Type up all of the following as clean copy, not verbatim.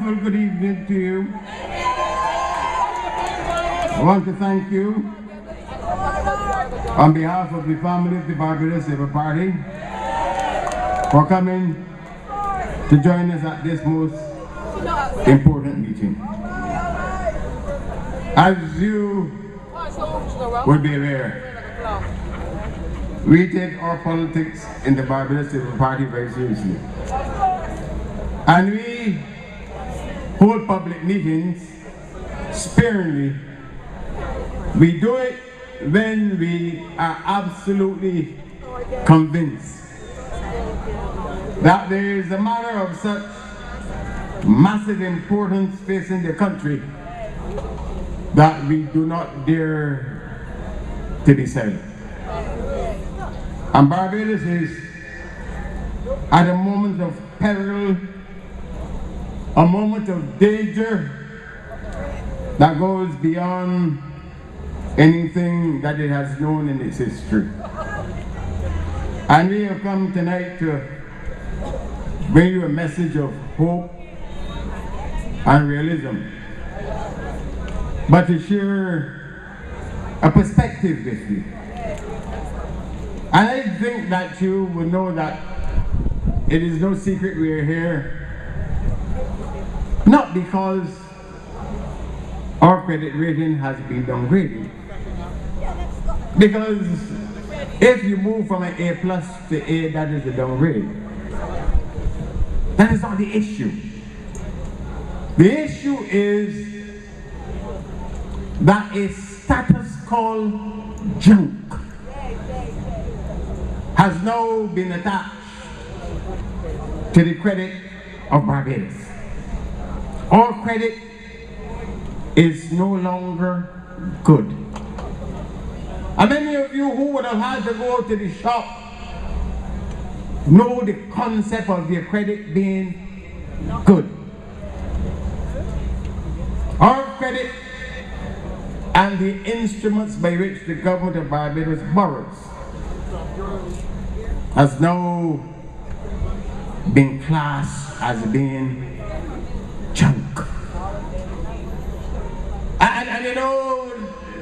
Well, good evening to you. I want to thank you on behalf of the family of the Barbados Labour Party for coming to join us at this most important meeting. As you would be aware, we take our politics in the Barbados Labour Party very seriously. And we hold public meetings sparingly. We do it when we are absolutely convinced that there is a matter of such massive importance facing the country that we do not dare to be silent. And Barbados is at a moment of peril, a moment of danger that goes beyond anything that it has known in its history. And we have come tonight to bring you a message of hope and realism, but to share a perspective with you. And I think that you will know that it is no secret we are here not because our credit rating has been downgraded. Because if you move from an A plus to A, that is a downgrade. That is not the issue. The issue is that a status called junk has now been attached to the credit of Barbados. Our credit is no longer good. And many of you who would have had to go to the shop know the concept of your credit being good. Our credit and the instruments by which the government of Barbados borrows has now been classed as being junk. And you know,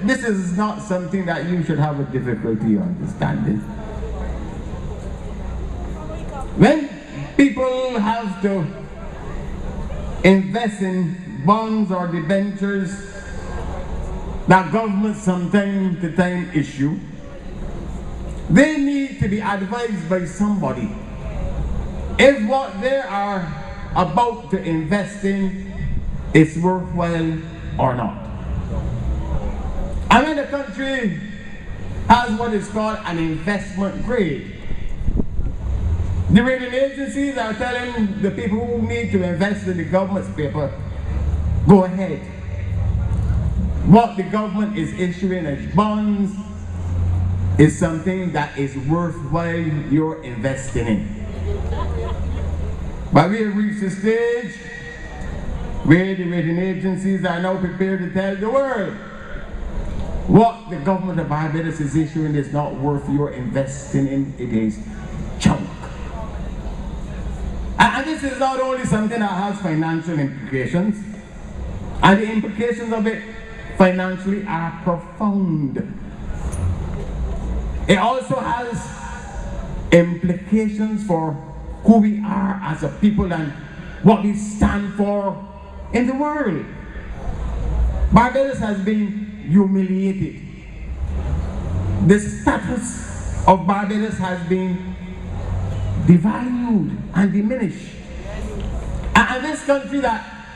this is not something that you should have a difficulty understanding. When people have to invest in bonds or debentures that governments from time to time issue, they need to be advised by somebody if what they are about to invest in is worthwhile or not. And when the country has what is called an investment grade, the rating agencies are telling the people who need to invest in the government's paper, go ahead. What the government is issuing as bonds is something that is worthwhile you're investing in. But we have reached a stage where the rating agencies are now prepared to tell the world what the government of Barbados is issuing is not worth your investing in, it is junk. And this is not only something that has financial implications, and the implications of it financially are profound. It also has implications for who we are as a people and what we stand for in the world. Barbados has been humiliated. The status of Barbados has been devalued and diminished. And this country that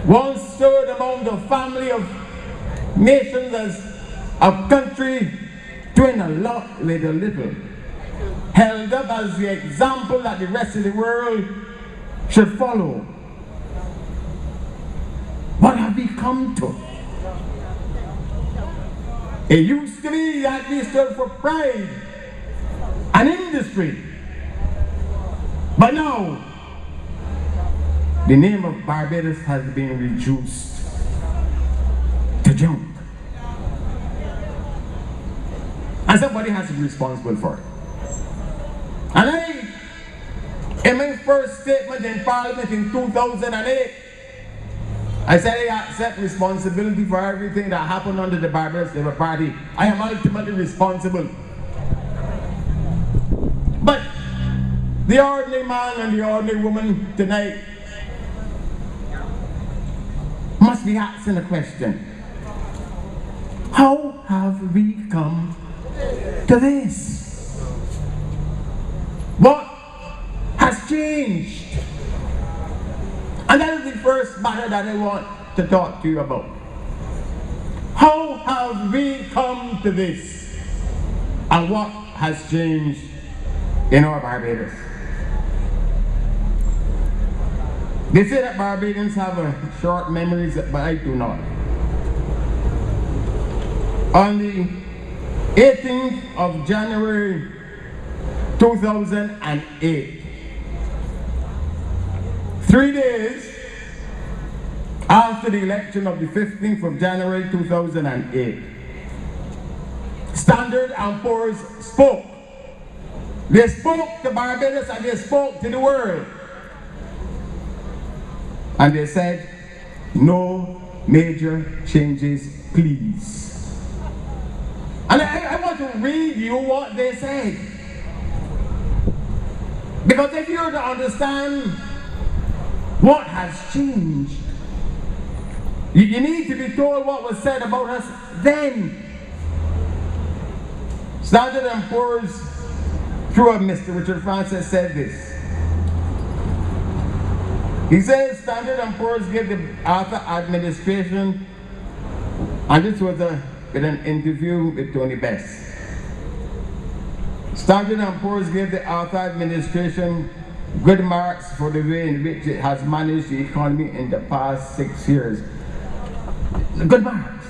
once stood among the family of nations as a country doing a lot with a little, held up as the example that the rest of the world should follow. What have we come to? It used to be that we stood for pride and industry. But now, the name of Barbados has been reduced to junk. And somebody has to be responsible for it. And in my first statement in Parliament in 2008, I said I accept responsibility for everything that happened under the Barbados Labour Party. I am ultimately responsible. But the ordinary man and the ordinary woman tonight must be asking a question. How have we come to this? What has changed? And that is the first matter that I want to talk to you about. How have we come to this? And what has changed in our Barbados? They say that Barbadians have short memories, but I do not. On the 18th of January 2008, 3 days after the election of the 15th of January 2008, Standard & Poor's spoke. They spoke to Barbados and they spoke to the world. And they said, no major changes, please. And I want to read you what they said. Because if you're to understand what has changed, you need to be told what was said about us then. Standard & Poor's, through Mr. Richard Francis, said this. He says Standard & Poor's gave the Arthur administration, and this was in an interview with Tony Best. Standard & Poor's gave the Arthur administration good marks for the way in which it has managed the economy in the past 6 years. Good marks.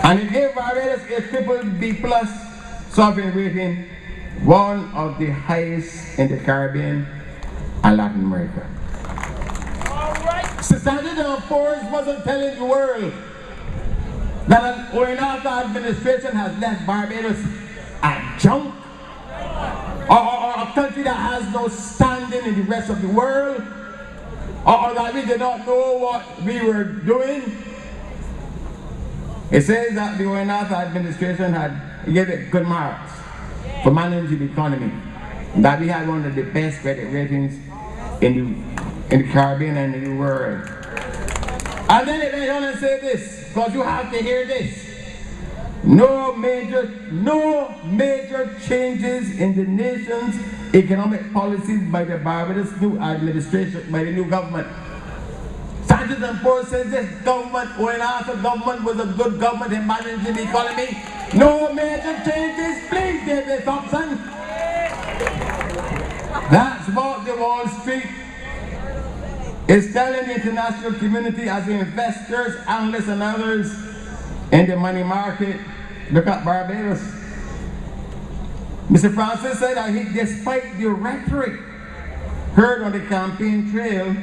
And it gave Barbados a BBB+ sovereign rating, one of the highest in the Caribbean and Latin America. So Standard & Poor's wasn't telling the world that an Owen administration has left Barbados a junk, or a country that has no standing in the rest of the world, or that we did not know what we were doing. It says that the Owen administration gave it good marks for managing the economy, that we had one of the best credit ratings in the Caribbean and in the world. And then it went on and said this, because you have to hear this. No major changes in the nation's economic policies by the Barbados new administration, by the new government. Standard & Poor's says this government, Owen Arthur government, was a good government in managing the economy. No major changes, please, David Thompson. That's what the Wall Street is telling the international community as investors, analysts, and others in the money market. Look at Barbados. Mr. Francis said that despite the rhetoric heard on the campaign trail,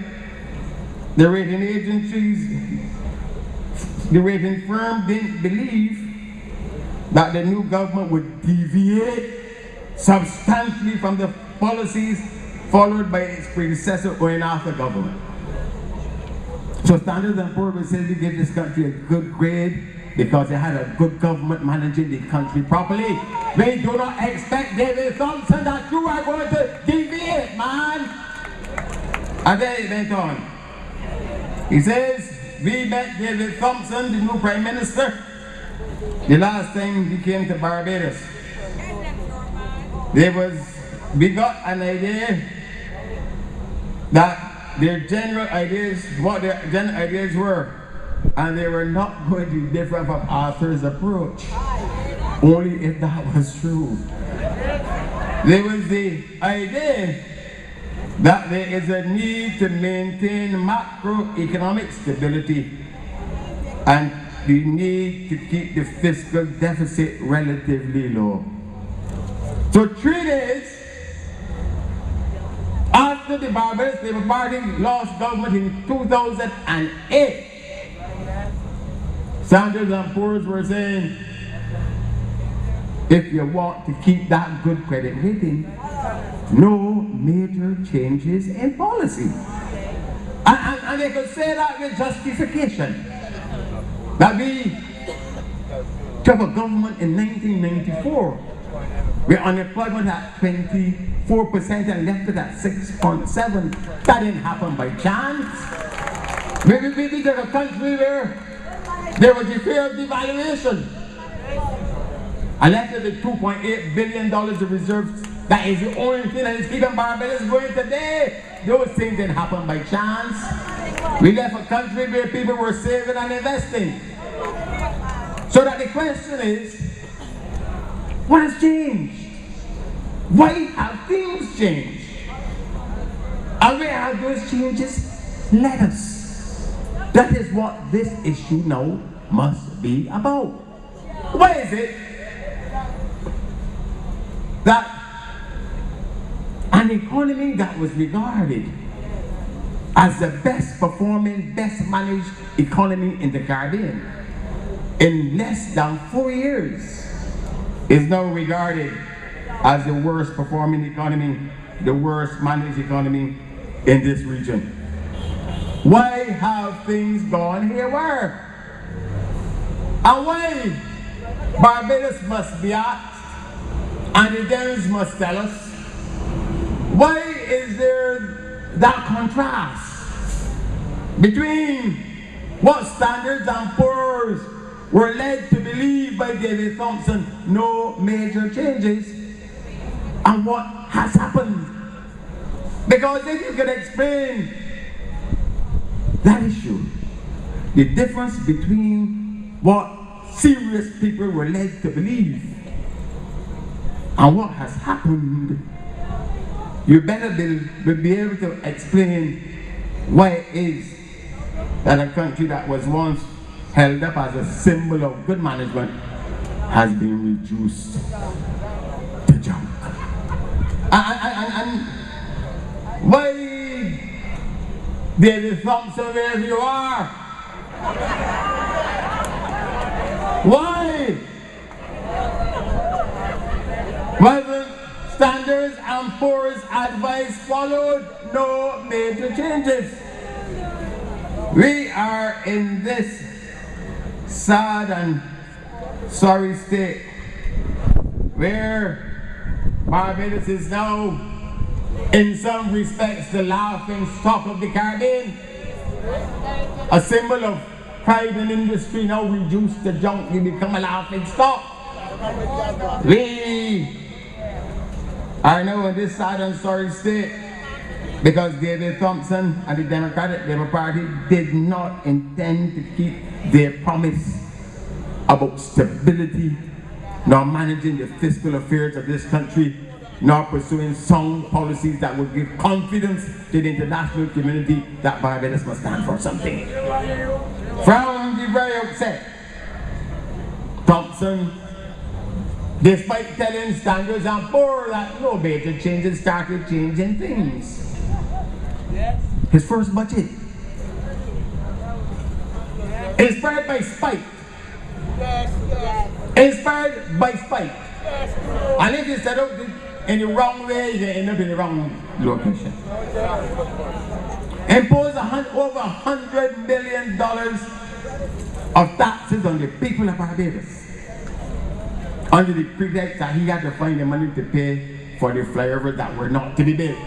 the rating agencies, the rating firm didn't believe that the new government would deviate substantially from the policies followed by its predecessor, Owen Arthur government. So Standard & Poor's said we give this country a good grade because it had a good government managing the country properly. We do not expect David Thompson that you are going to deviate, man. And then it went on. He says, we met David Thompson, the new Prime Minister, the last time he came to Barbados. We got an idea that their general ideas, what their general ideas were, and they were not going to be different from Arthur's approach, only if that was true. There was the idea that there is a need to maintain macroeconomic stability and the need to keep the fiscal deficit relatively low. So 3 days after the Barbados Labour Party lost government in 2008, Standard & Poor's were saying, if you want to keep that good credit rating, no major changes in policy. And And they could say that with justification. That we took a government in 1994 with unemployment at 24% and left it at 6.7. That didn't happen by chance. We took a country where there was a fear of devaluation. And left it with $2.8 billion of reserves. That is the only thing that is keeping Barbados going today. Those things didn't happen by chance. We left a country where people were saving and investing. So that the question is, what has changed? Why have things changed? And where have those changes led us? That is what this issue now must be about. Why is it that an economy that was regarded as the best performing, best managed economy in the Caribbean in less than 4 years is now regarded as the worst performing economy, the worst managed economy in this region? Why have things gone haywire? And why Barbados must be asked, and the Deacons must tell us, why is there that contrast between what Standards and Poor's were led to believe by David Thompson, no major changes, and what has happened? Because if you could explain that issue, the difference between what serious people were led to believe and what has happened, you better be able to explain why it is that a country that was once held up as a symbol of good management has been reduced to junk. And why, David Thompson, wherever you are, why wasn't Standards and Poor's advice followed? No major changes. We are in this sad and sorry state where Barbados is now, in some respects, the laughing stock of the Caribbean. A symbol of pride and industry now reduced to junk, we become a laughing stock. We are now in this sad and sorry state because David Thompson and the Democratic Labour Party did not intend to keep their promise about stability, nor managing the fiscal affairs of this country, nor pursuing sound policies that would give confidence to the international community that Barbados must stand for something. From the very outset, Thompson, despite telling Standards and Poor's that no major changes, started changing things. His first budget, inspired by spite. Inspired by spite. And if you set out in the wrong way, you end up in the wrong location. Imposed over $100 million of taxes on the people of Barbados, under the pretext that he had to find the money to pay for the flyovers that were not to be built.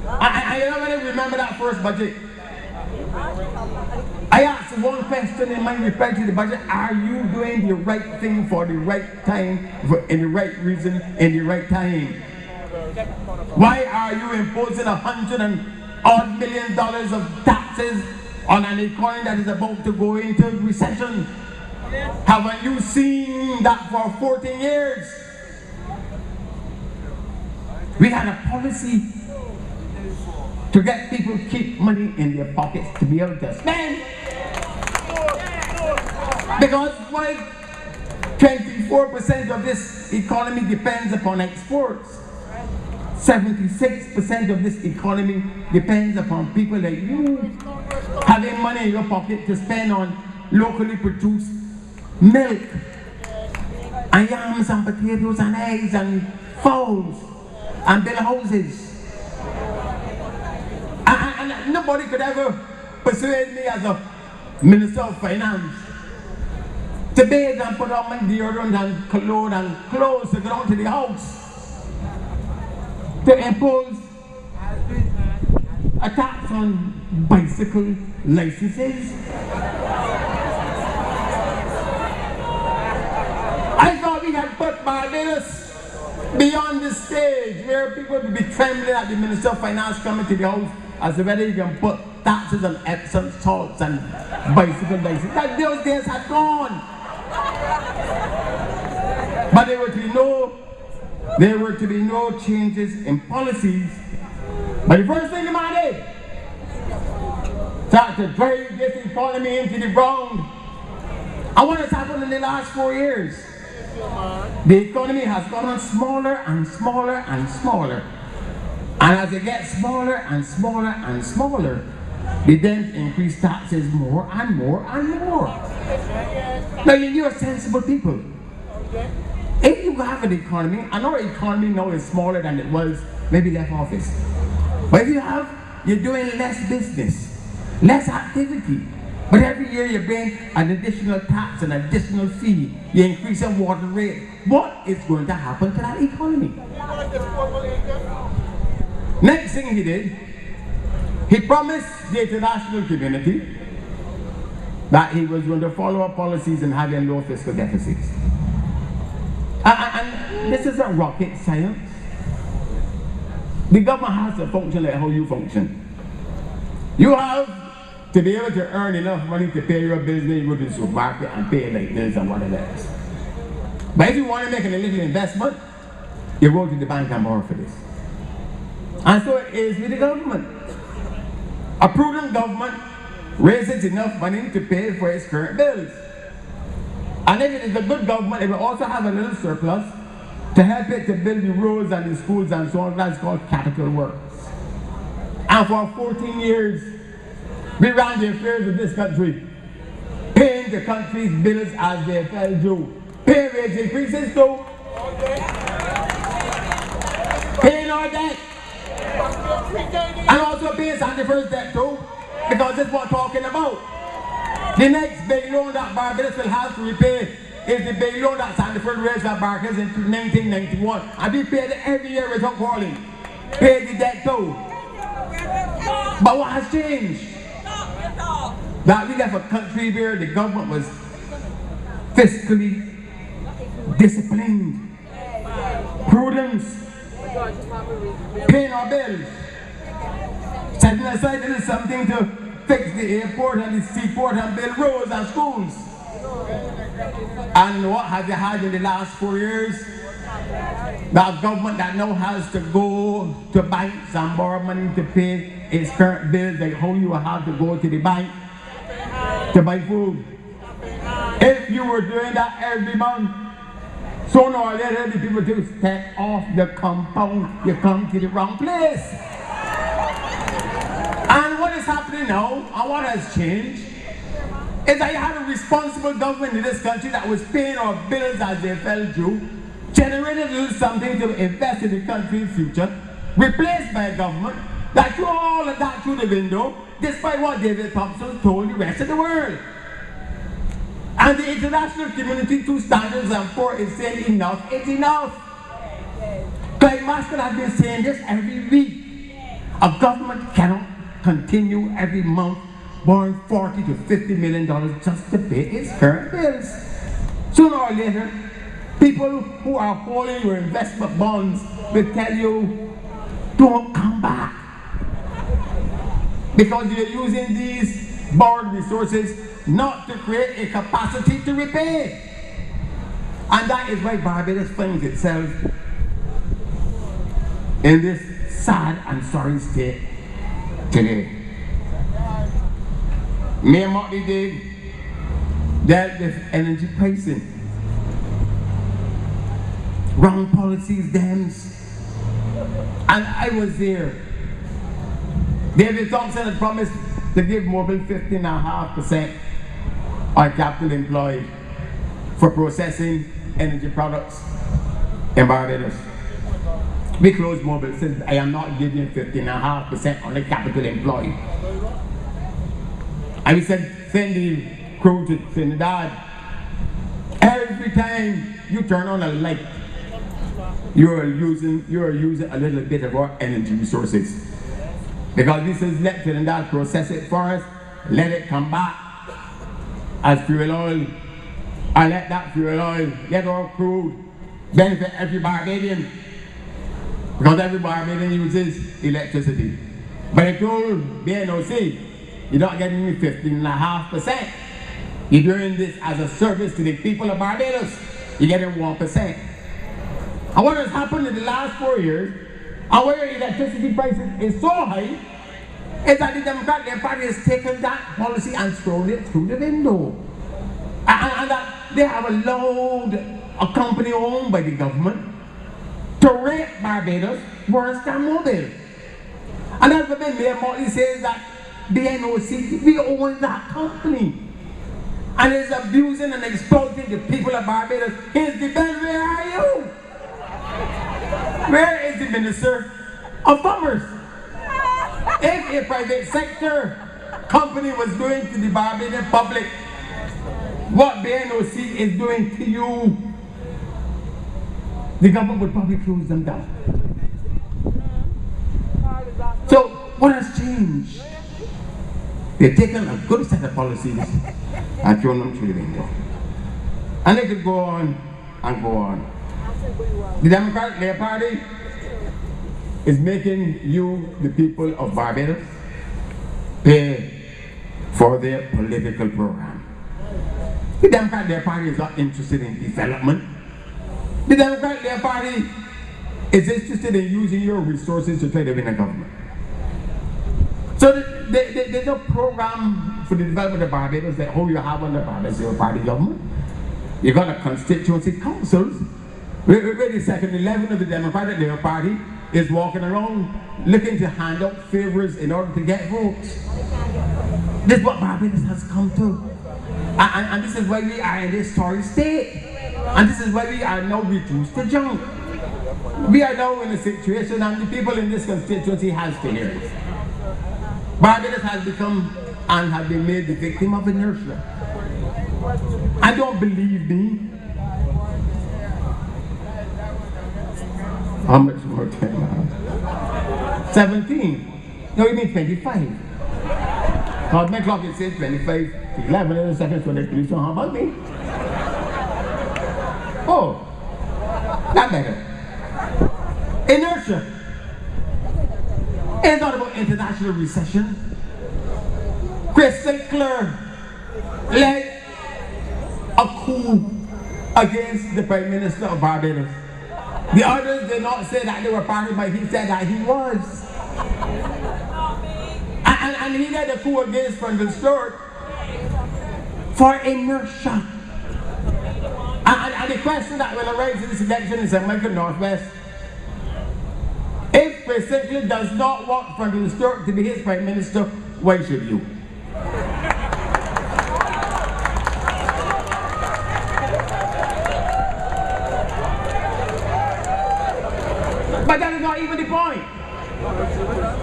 I don't really remember that first budget. I asked one question in my respect to the budget: are you doing the right thing for the right time, in the right reason, in the right time? Why are you imposing $100 million of taxes on an economy that is about to go into recession? Haven't you seen that for 14 years? We had a policy to get people to keep money in their pockets to be able to spend. Because while 24% of this economy depends upon exports, 76% of this economy depends upon people like you having money in your pocket to spend on locally produced milk and yams and potatoes and eggs and fowls and build houses. And And nobody could ever persuade me as a Minister of Finance to bathe and put on my deodorant and cologne and clothes to go down to the house to impose a tax on bicycle licenses. I thought we had put Barbados beyond the stage where people would be trembling at the Minister of Finance coming to the house as to whether you can put taxes on Epsom salts and bicycle licenses. That those days had gone. But there were to be no changes in policies. But the first thing the man did, start to drive this economy into the ground. And what has happened in the last 4 years? The economy has gotten smaller and smaller and smaller. And as it gets smaller and smaller and smaller, they then increase taxes more and more and more. Now you're sensible people. If you have an economy, and our economy now is smaller than it was maybe left office. But if you're doing less business, less activity. But every year you bring an additional tax, an additional fee, you increase your water rate. What is going to happen to that economy? Next thing he did, he promised the international community that he was going to follow up policies in having low fiscal deficits. And this is a rocket science. The government has to function like how you function. You have to be able to earn enough money to pay your bills, then you go to the supermarket and pay like this and whatever else. But if you want to make an illegal investment, you go to the bank and borrow for this. And so it is with the government. A prudent government raises enough money to pay for its current bills. And if it is a good government, it will also have a little surplus to help it to build the roads and the schools and so on. That's called capital works. And for 14 years, we ran the affairs of this country, paying the country's bills as they fell due. Paying wage increases too. Paying our debt. And also paying Santa First debt too, because that's what we're talking about. The next big loan that Barbados will have to repay is the big loan that Santa First raised for Barbados in 1991. And we paid it every year without calling. Paid the debt too. But what has changed? That we left a country where the government was fiscally disciplined, prudence, paying our bills, setting aside a little something to fix the airport and the seaport and build roads and schools. And what have you had in the last 4 years? That government that now has to go to banks and borrow money to pay its current bills, like how you will have to go to the bank to buy food. If you were doing that every month, sooner or later the people do step off the compound, you come to the wrong place. And what is happening now, and what has changed, is that you have a responsible government in this country that was paying our bills as they fell due, generated a little something to invest in the country's future, replaced by a government that threw all of that through the window, despite what David Thompson told the rest of the world. And the international community, through Standards and Poor, is saying enough is enough. Clive Maskell has been saying this every week. A government cannot continue every month borrowing $40 to $50 million just to pay its current bills. Sooner or later, people who are holding your investment bonds will tell you, don't come back. Because you're using these borrowed resources not to create a capacity to repay. And that is why Barbados finds itself in this sad and sorry state today. Mayor Motley Dave dealt with energy pricing, wrong policies, dams, and I was there. David Thompson had promised to give Mobile 15.5% on capital employed for processing energy products in Barbados. We closed mobile since I am not giving 15.5% on the capital employed. And we said, send the crew to Trinidad. Every time you turn on a light, you are using a little bit of our energy resources. Because this is let Trinidad process it for us, let it come back as fuel oil, and let that fuel oil, let our crude benefit every Barbadian. Because every Barbadian uses electricity. But if you're BNOC, you're not getting me 15.5%. You're doing this as a service to the people of Barbados. You're getting 1%. And what has happened in the last 4 years, and where electricity prices is so high, is that the Democratic Party has taken that policy and thrown it through the window. And that they have allowed a company owned by the government to rate Barbados worse than Mobile. And that's what Mayor Motley says, that BNOC, we own that company. And is abusing and exploiting the people of Barbados. Here's the bell, where are you? Where is the Minister of Commerce? If a private sector company was doing to the Barbadian public what BNOC is doing to you, the government would probably close them down. So, what has changed? They've taken a good set of policies and thrown them through the window. And they could go on and go on. The Democratic Labour Party is making you, the people of Barbados, pay for their political program. The Democratic Labour Party is not interested in development. The Democratic Labour Party is interested in using your resources to try to win a government. So there's no program for the development of Barbados that you have under Barbados Labour Party government. You've got a constituency councils where the second 11 of the Democratic Labour Party is walking around looking to hand out favors in order to get votes. This is what Barbados has come to. And this is why we are in this sorry state. And this is why we are now reduced to junk. We are now in a situation, and the people in this constituency has to hear it. Barbados has become and has been made the victim of inertia. And don't believe me. How much more time now? 17. No, you mean 25. Because my clock it says 25 to 11 in a second, so next police, so how about me? Oh, that better. Inertia. It's not about international recession. Chris Sinclair led a coup against the Prime Minister of Barbados. The others did not say that they were part of it, but he said that he was. And he led a coup against Frontal Stewart for inertia. And the question that will arise in this election is American Northwest. If Chris Sinclair does not want Frontal Stewart to be his Prime Minister, why should you? But that is not even the point.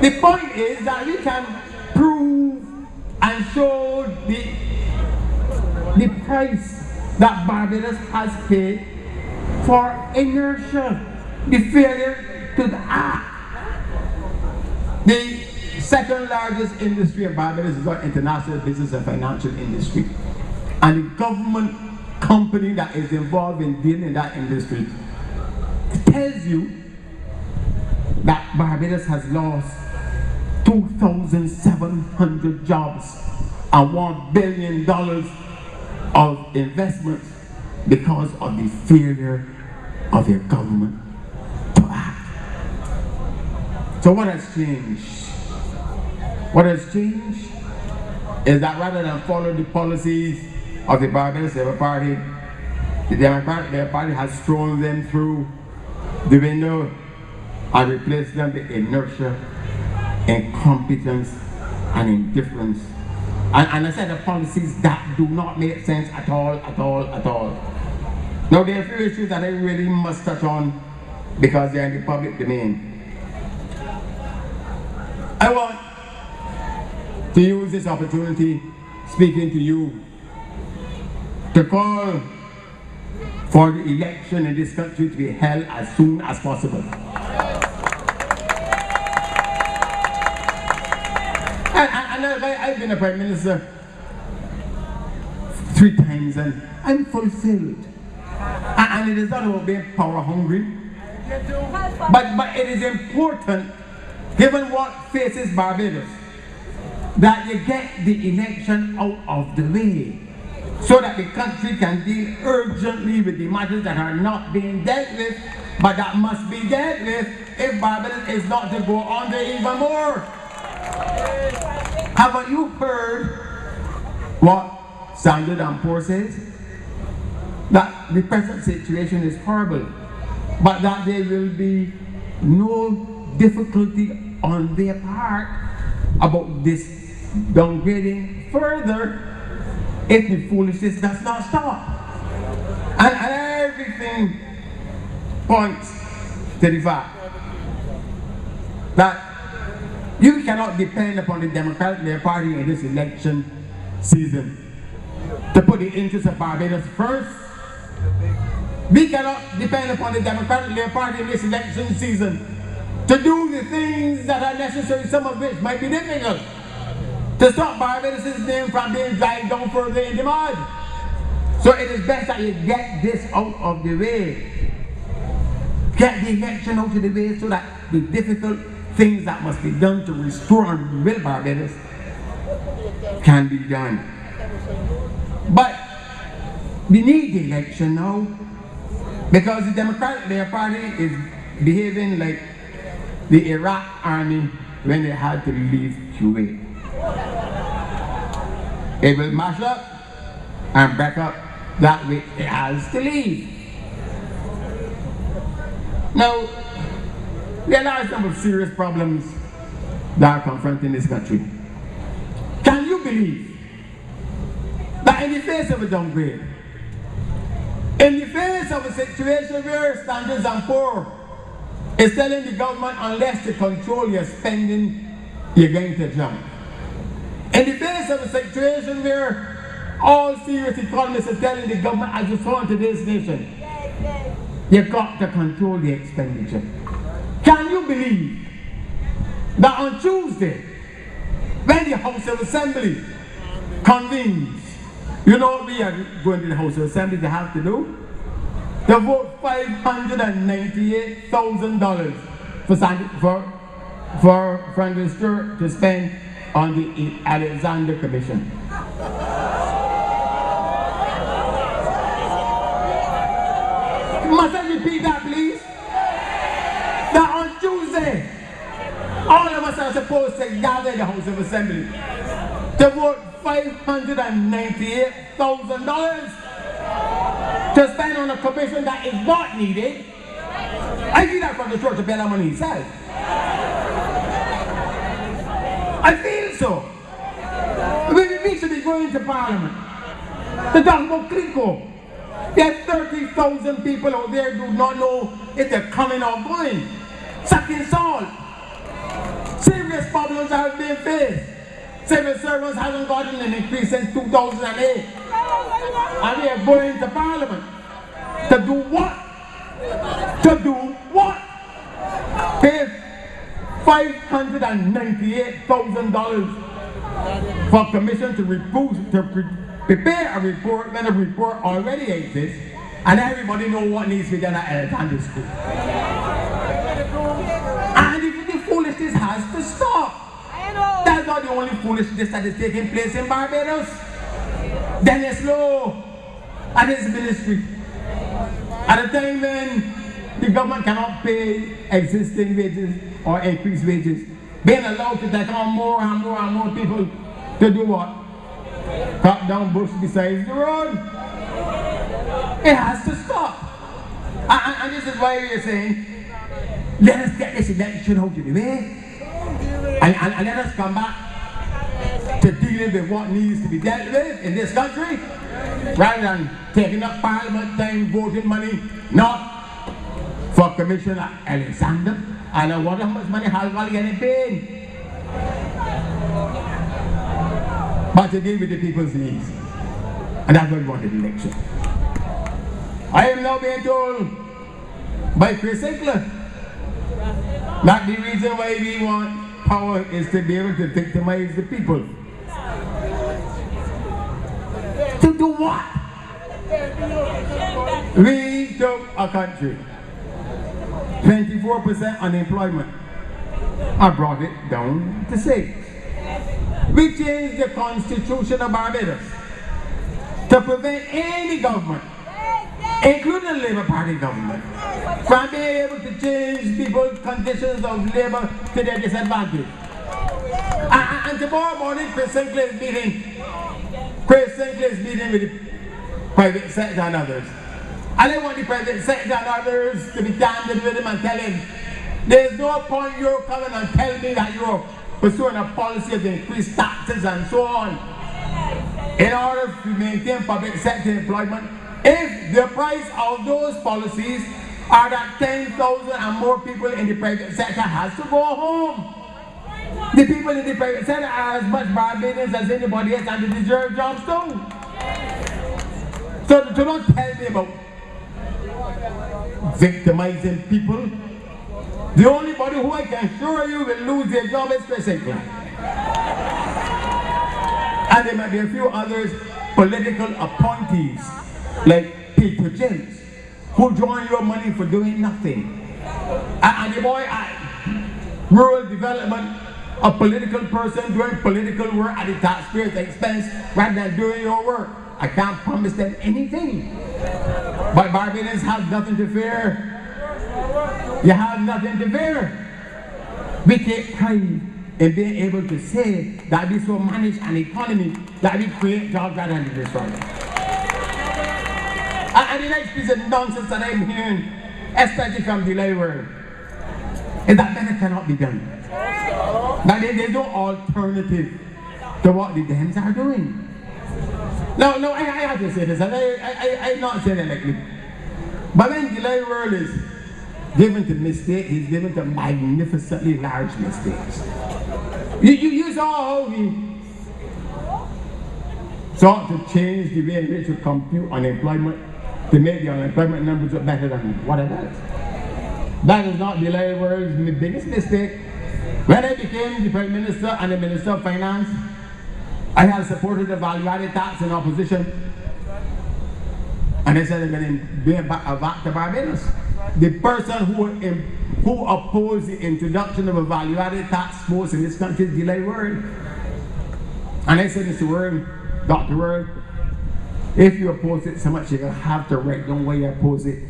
The point is that we can prove and show the price that Barbados has paid for inertia, the failure to act. The second largest industry of Barbados is our international business and financial industry. And the government company that is involved in dealing in that industry tells you that Barbados has lost 2,700 jobs and $1 billion of investments because of the failure of your government to act. So what has changed? What has changed is that rather than follow the policies of the Barbados Labour Party, the Democratic Labour Party has thrown them through the window and replaced them with inertia, incompetence, and indifference. And I said the policies that do not make sense at all, at all, at all. Now there are a few issues that I really must touch on because they're in the public domain. I want to use this opportunity, speaking to you, to call for the election in this country to be held as soon as possible. And I've been a Prime Minister 3 times and I'm fulfilled. And it is not about being power hungry, but it is important, given what faces Barbados, that you get the election out of the way, so that the country can deal urgently with the matters that are not being dealt with, but that must be dealt with if Barbados is not to go under even more. Haven't you heard what Standard & Poor's says? That the present situation is horrible, but that there will be no difficulty on their part about this downgrading further if the foolishness does not stop. And everything points to the fact that you cannot depend upon the Democratic Party in this election season to put the interests of Barbados first. We cannot depend upon the Democratic Party in this election season to do the things that are necessary, some of which might be difficult, to stop Barbados' name from being dragged down further in the mud. So it is best that you get this out of the way. Get the election out of the way so that the difficult things that must be done to restore and rebuild Barbados can be done. But we need the election now, because the Democratic Party is behaving like the Iraq army when they had to leave Kuwait. It will mash up and break up that which it has to leave. Now, there are some serious problems that are confronting this country. Can you believe that in the face of a downgrade, in the face of a situation where Standard & Poor's is telling the government, unless you control your spending, you're going to jump. In the face of a situation where all serious economists are telling the government, as you saw in today's nation, you've got to control the expenditure. Can you believe that on Tuesday, when the House of Assembly convenes, you know what we are going to the House of Assembly to have to do? To vote $598,000 for Franklin Stewart to spend on the Alexander Commission. Must I repeat that, please? That on Tuesday, all of us are supposed to gather in the House of Assembly to vote $598,000 to spend on a commission that is not needed. I see that from the church of better money himself. I feel so. We should be going to Parliament to talk about Clico. There are 30,000 people out there who do not know if they're coming or going. Sucking salt. Serious problems have been faced. Civil servants haven't gotten an increase since 2008. And they are going to Parliament. To do what? To do what? Pay $598,000 for commission to prepare a report when a report already exists, and everybody knows what needs to be done at Alexander School. And the foolishness has to stop. That's not the only foolishness that is taking place in Barbados. Dennis Lowe and his ministry, at a time when the government cannot pay existing wages or increase wages, being allowed to take on more and more and more people to do what? Cut down bush besides the road. It has to stop. And this is why we are saying, let us get this election out of the way, and let us come back to dealing with what needs to be dealt with in this country, rather than taking up Parliament time, voting money, not for Commissioner Alexander, and I wonder how much money Halval getting paid. But to deal with the people's needs. And that's what we wanted in election. I am now being told by Chris Sickler that the reason why we want power is to be able to victimize the people. To do what? We took a country, 24% unemployment. I brought it down to 6. We changed the Constitution of Barbados to prevent any government, including the Labour Party government, from being able to change people's conditions of labour to their disadvantage. And tomorrow morning, Chris Sinclair is meeting with the private sector and others. And I want the private sector and others to be candid with him and tell him, there's no point you're coming and telling me that you're pursuing a policy of increased taxes and so on in order to maintain public sector employment. If the price of those policies are that 10,000 and more people in the private sector has to go home. The people in the private sector are as much Barbadians as anybody else and they deserve jobs too. So don't tell me about victimizing people. The only body who I can assure you will lose their job is Chris Sinclair. And there might be a few others, political appointees, like Peter James, who join your money for doing nothing. And the boy at rural development, a political person doing political work at the taxpayer's expense rather than doing your work. I can't promise them anything. But Barbadians have nothing to fear. You have nothing to fear. We take pride in being able to say that we so manage an economy that we create jobs rather than destroy them. And the next piece of nonsense that I'm hearing, especially from the lay world, is that better cannot be done. That there's no alternative to what the Dems are doing. No, I have to say this, and I'm not saying it like me. But when the lay world is given to mistake, he's given to magnificently large mistakes. You saw how he sought to change the way in which we compute unemployment to make the unemployment numbers look better than what it is. That is not the lay world's biggest mistake. When I became the Prime Minister and the Minister of Finance, I had supported the value-added tax in opposition. And I said I'm going to bring it back to Barbados. The person who opposed the introduction of a value-added tax force in this country is the lay world. And I said, Mr. World, Dr. World, if you oppose it so much, you're going to have to write down why you oppose it.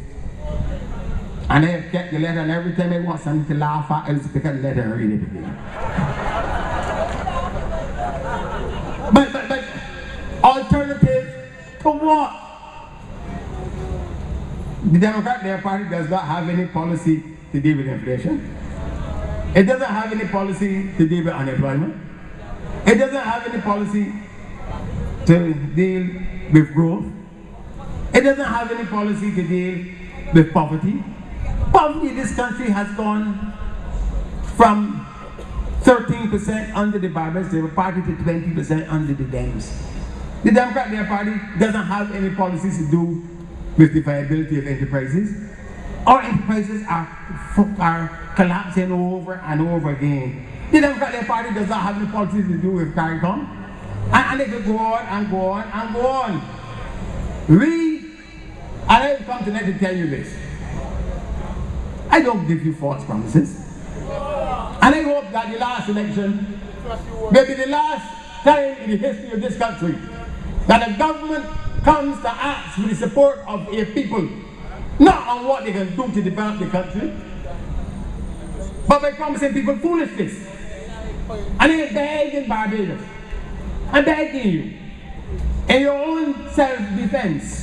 And I have kept the letter, and every time I want something to laugh at, I just pick up the letter and read it again. But alternative to what? The Democratic Party does not have any policy to deal with inflation. It doesn't have any policy to deal with unemployment. It doesn't have any policy to deal with growth. It doesn't have any policy to deal with poverty. Poverty in this country has gone from 13% under the Barbadians Labour Party to 20% under the Dems. The Democratic Party doesn't have any policies to do with the viability of enterprises. Our enterprises are collapsing over and over again. The Democratic Party does not have any policies to do with CARICOM. And they could go on and go on and go on. And I've come tonight to tell you this. I don't give you false promises. And I hope that the last election may be the last time in the history of this country that a government comes to ask with the support of a people, not on what they can do to develop the country, but by promising people foolishness. And I'm begging Barbados, I'm begging you, in your own self-defense,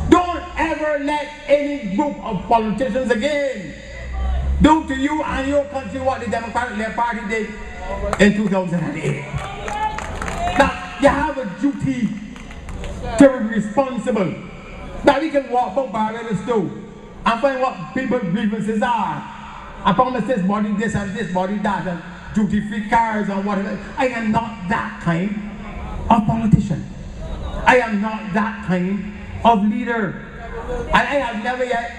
don't ever let any group of politicians again do to you and your country what the Democratic Party did in 2008. Now, you have a duty to be responsible that we can walk up Barbados too. and find what people's grievances are. I promise this body this and this body that and duty-free cars and whatever. I am not that kind of politician. I am not that kind of leader. And I have never yet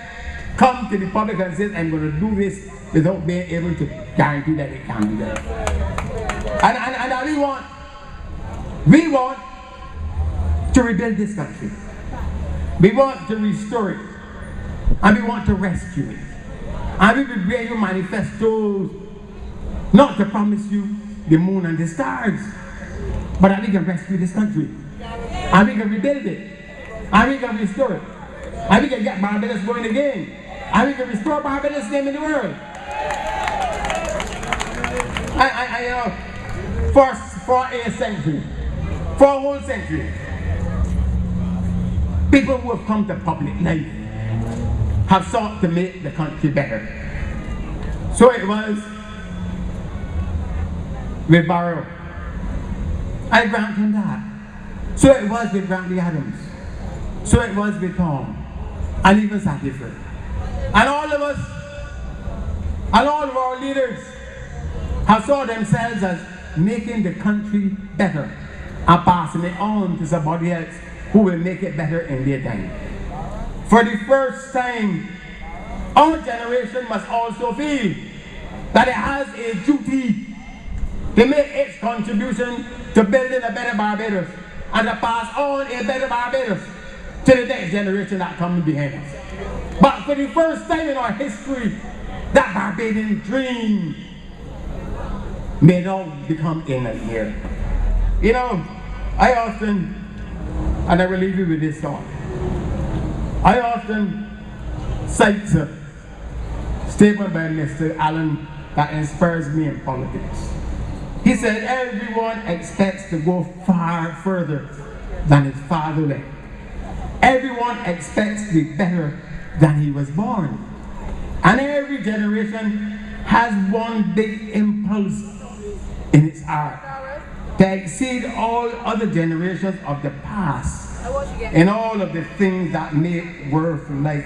come to the public and said I'm going to do this without being able to guarantee that it can be done. And we want to rebuild this country. We want to restore it. And we want to rescue it. And we will bring you manifestos, not to promise you the moon and the stars, but that we can rescue this country. And we can rebuild it. And we can restore it. And we can get Barbados going again. And we can restore Barbados' name in the world. For a century, for a whole century, people who have come to public life have sought to make the country better. So it was with Barrow. I grant him that. So it was with Brantley Adams. So it was with Tom. And even Satiford. And all of us, and all of our leaders have saw themselves as making the country better and passing it on to somebody else who will make it better in their time. For the first time, our generation must also feel that it has a duty to make its contribution to building a better Barbados and to pass on a better Barbados to the next generation that comes behind us. But for the first time in our history, that Barbadian dream may now become imminent here. You know, I often, and I will leave you with this thought, I often cite a statement by Mr. Allen that inspires me in politics. He said, everyone expects to go far further than his fatherland. Everyone expects to be better than he was born. And every generation has one big impulse in its heart to exceed all other generations of the past in all of the things that make life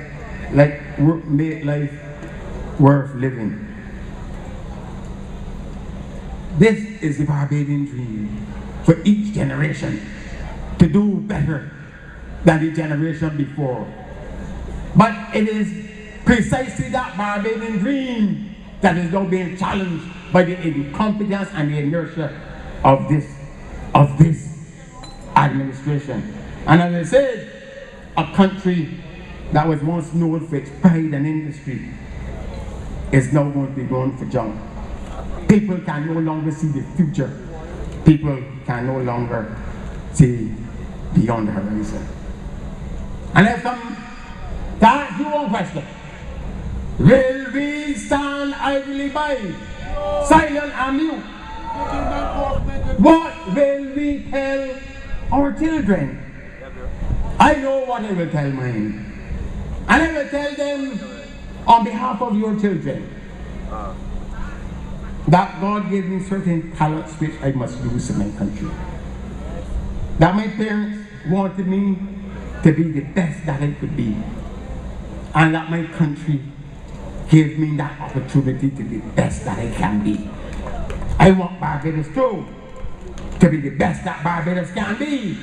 worth living. This is the Barbadian dream for each generation, to do better than the generation before. But it is precisely that Barbadian dream that is now being challenged by the incompetence and the inertia of this administration. And as I said, a country that was once known for its pride and industry is now going to be going for junk. People can no longer see the future. People can no longer see beyond the horizon. And I've come to ask you one question. Will we stand idly by, silent and mute? What will we tell our children? I know what I will tell mine. And I will tell them on behalf of your children that God gave me certain talents which I must use in my country. That my parents wanted me to be the best that I could be. And that my country gave me that opportunity to be the best that I can be. I want Barbados too to be the best that Barbados can be.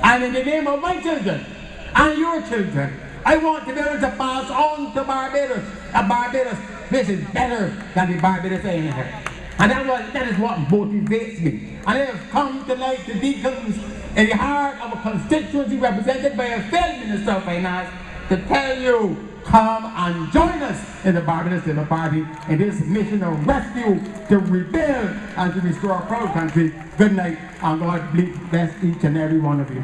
And in the name of my children and your children, I want to be able to pass on to Barbados a Barbados which is better than the Barbados I inherit. And that is what motivates me. And I have come tonight to Deacons in the heart of a constituency represented by a failed Minister of Finance to tell you, come and join us in the Barbados Labour Party in this mission of rescue, to rebuild and to restore our proud country. Good night, and God bless each and every one of you.